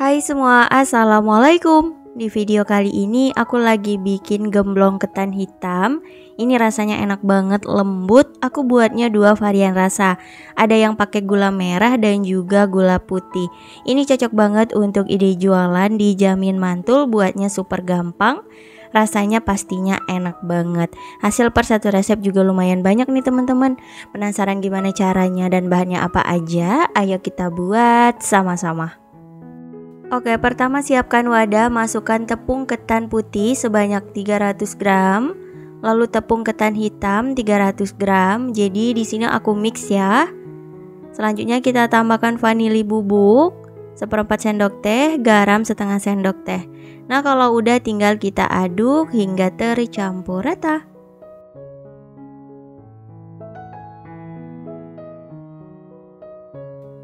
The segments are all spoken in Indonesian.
Hai semua, assalamualaikum. Di video kali ini aku lagi bikin gemblong ketan hitam. Ini rasanya enak banget, lembut. Aku buatnya dua varian rasa. Ada yang pakai gula merah dan juga gula putih. Ini cocok banget untuk ide jualan, dijamin mantul, buatnya super gampang. Rasanya pastinya enak banget. Hasil per satu resep juga lumayan banyak nih teman-teman. Penasaran gimana caranya dan bahannya apa aja? Ayo kita buat sama-sama. Oke, pertama siapkan wadah, masukkan tepung ketan putih sebanyak 300 gram, lalu tepung ketan hitam 300 gram. Jadi di sini aku mix ya. Selanjutnya kita tambahkan vanili bubuk 1/4 sendok teh, garam setengah sendok teh. Nah, kalau udah tinggal kita aduk hingga tercampur rata.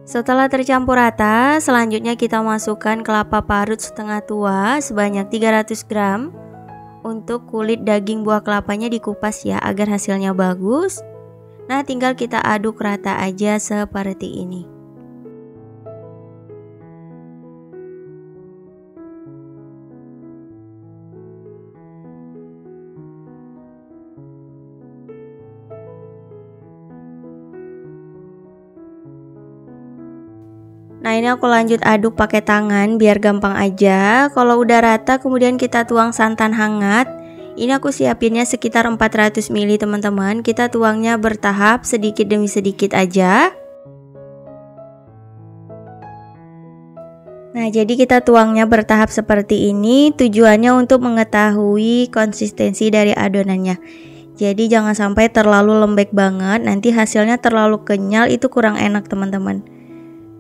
Setelah tercampur rata, selanjutnya kita masukkan kelapa parut setengah tua sebanyak 300 gram. Untuk kulit daging buah kelapanya dikupas ya agar hasilnya bagus. Nah, tinggal kita aduk rata aja seperti ini. Nah, ini aku lanjut aduk pakai tangan biar gampang aja. Kalau udah rata kemudian kita tuang santan hangat. Ini aku siapinnya sekitar 400 ml teman-teman. Kita tuangnya bertahap sedikit demi sedikit aja. Nah, jadi kita tuangnya bertahap seperti ini. Tujuannya untuk mengetahui konsistensi dari adonannya. Jadi jangan sampai terlalu lembek banget. Nanti hasilnya terlalu kenyal, itu kurang enak teman-teman.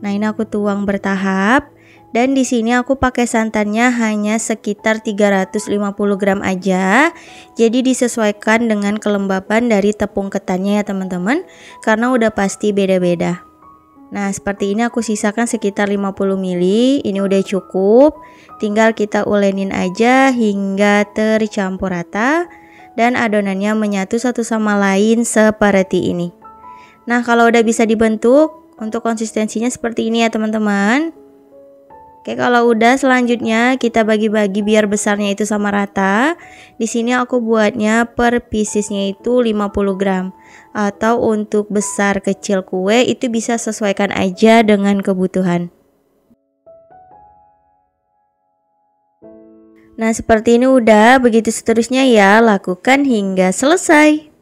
Nah, ini aku tuang bertahap dan di sini aku pakai santannya hanya sekitar 350 gram aja. Jadi disesuaikan dengan kelembapan dari tepung ketannya ya teman-teman, karena udah pasti beda-beda. Nah, seperti ini aku sisakan sekitar 50 ml. Ini udah cukup. Tinggal kita ulenin aja hingga tercampur rata dan adonannya menyatu satu sama lain seperti ini. Nah, kalau udah bisa dibentuk, untuk konsistensinya seperti ini ya teman-teman. Oke, kalau udah selanjutnya kita bagi-bagi biar besarnya itu sama rata. Di sini aku buatnya per piecesnya itu 50 gram. Atau untuk besar kecil kue itu bisa sesuaikan aja dengan kebutuhan. Nah, seperti ini udah, begitu seterusnya ya, lakukan hingga selesai.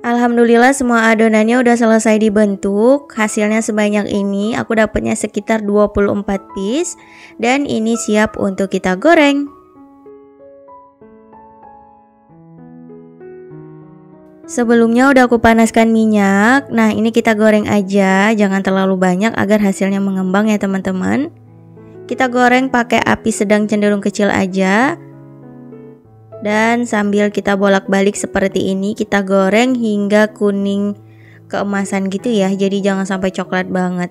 Alhamdulillah semua adonannya udah selesai dibentuk. Hasilnya sebanyak ini, aku dapatnya sekitar 24 piece dan ini siap untuk kita goreng. Sebelumnya udah aku panaskan minyak. Nah, ini kita goreng aja, jangan terlalu banyak agar hasilnya mengembang ya teman-teman. Kita goreng pakai api sedang cenderung kecil aja. Dan sambil kita bolak-balik seperti ini, kita goreng hingga kuning keemasan gitu ya. Jadi jangan sampai coklat banget.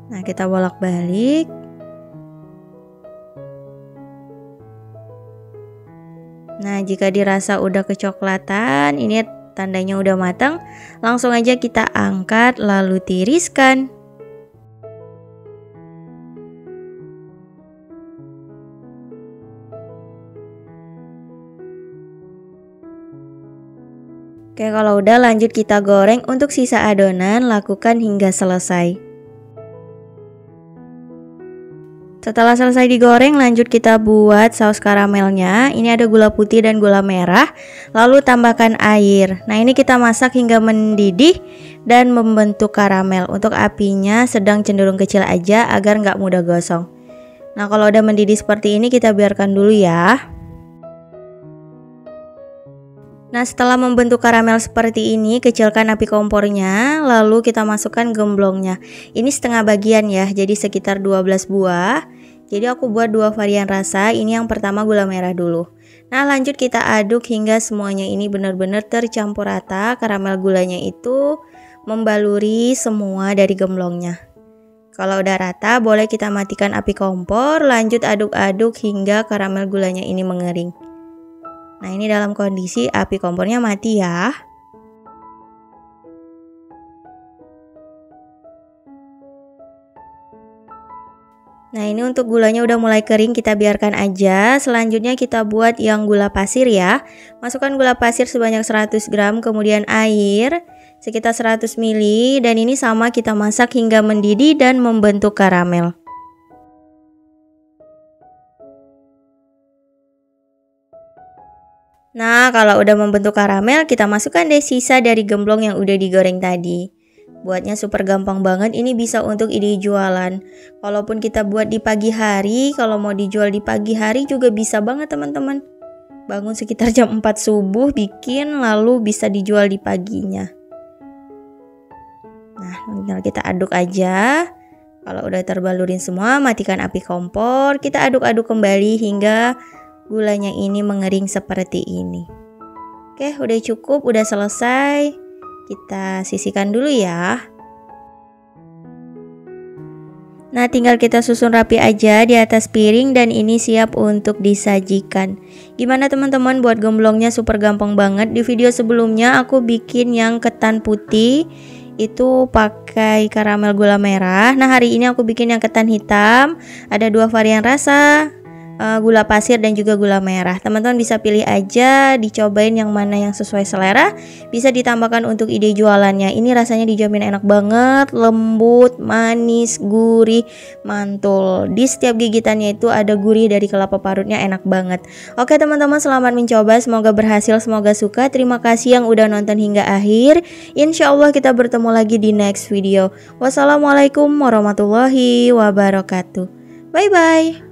Nah, kita bolak-balik. Nah, jika dirasa udah kecoklatan, ini tandanya udah matang. Langsung aja kita angkat lalu tiriskan. Oke, kalau udah lanjut kita goreng. Untuk sisa adonan lakukan hingga selesai. Setelah selesai digoreng, lanjut kita buat saus karamelnya. Ini ada gula putih dan gula merah. Lalu tambahkan air. Nah, ini kita masak hingga mendidih dan membentuk karamel. Untuk apinya sedang cenderung kecil aja agar nggak mudah gosong. Nah, kalau udah mendidih seperti ini kita biarkan dulu ya. Nah, setelah membentuk karamel seperti ini, kecilkan api kompornya, lalu kita masukkan gemblongnya. Ini setengah bagian ya, jadi sekitar 12 buah. Jadi aku buat dua varian rasa, ini yang pertama gula merah dulu. Nah, lanjut kita aduk hingga semuanya ini benar-benar tercampur rata, karamel gulanya itu membaluri semua dari gemblongnya. Kalau udah rata, boleh kita matikan api kompor, lanjut aduk-aduk hingga karamel gulanya ini mengering. Nah, ini dalam kondisi api kompornya mati ya. Nah, ini untuk gulanya udah mulai kering, kita biarkan aja. Selanjutnya kita buat yang gula pasir ya. Masukkan gula pasir sebanyak 100 gram, kemudian air sekitar 100 ml, dan ini sama kita masak hingga mendidih dan membentuk karamel. Nah, kalau udah membentuk karamel, kita masukkan deh sisa dari gemblong yang udah digoreng tadi. Buatnya super gampang banget, ini bisa untuk ide jualan. Kalaupun kita buat di pagi hari, kalau mau dijual di pagi hari juga bisa banget teman-teman. Bangun sekitar jam 4 subuh bikin, lalu bisa dijual di paginya. Nah, tinggal kita aduk aja. Kalau udah terbalurin semua, matikan api kompor. Kita aduk-aduk kembali hingga gulanya ini mengering seperti ini. Oke, udah cukup, udah selesai. Kita sisihkan dulu ya. Nah, tinggal kita susun rapi aja di atas piring dan ini siap untuk disajikan. Gimana teman-teman, buat gemblongnya super gampang banget. Di video sebelumnya aku bikin yang ketan putih, itu pakai karamel gula merah. Nah, hari ini aku bikin yang ketan hitam. Ada 2 varian rasa, gula pasir dan juga gula merah. Teman-teman bisa pilih aja, dicobain yang mana yang sesuai selera. Bisa ditambahkan untuk ide jualannya. Ini rasanya dijamin enak banget, lembut, manis, gurih, mantul. Di setiap gigitannya itu ada gurih dari kelapa parutnya, enak banget. Oke teman-teman, selamat mencoba, semoga berhasil, semoga suka. Terima kasih yang udah nonton hingga akhir. Insya Allah kita bertemu lagi di next video. Wassalamualaikum warahmatullahi wabarakatuh. Bye bye.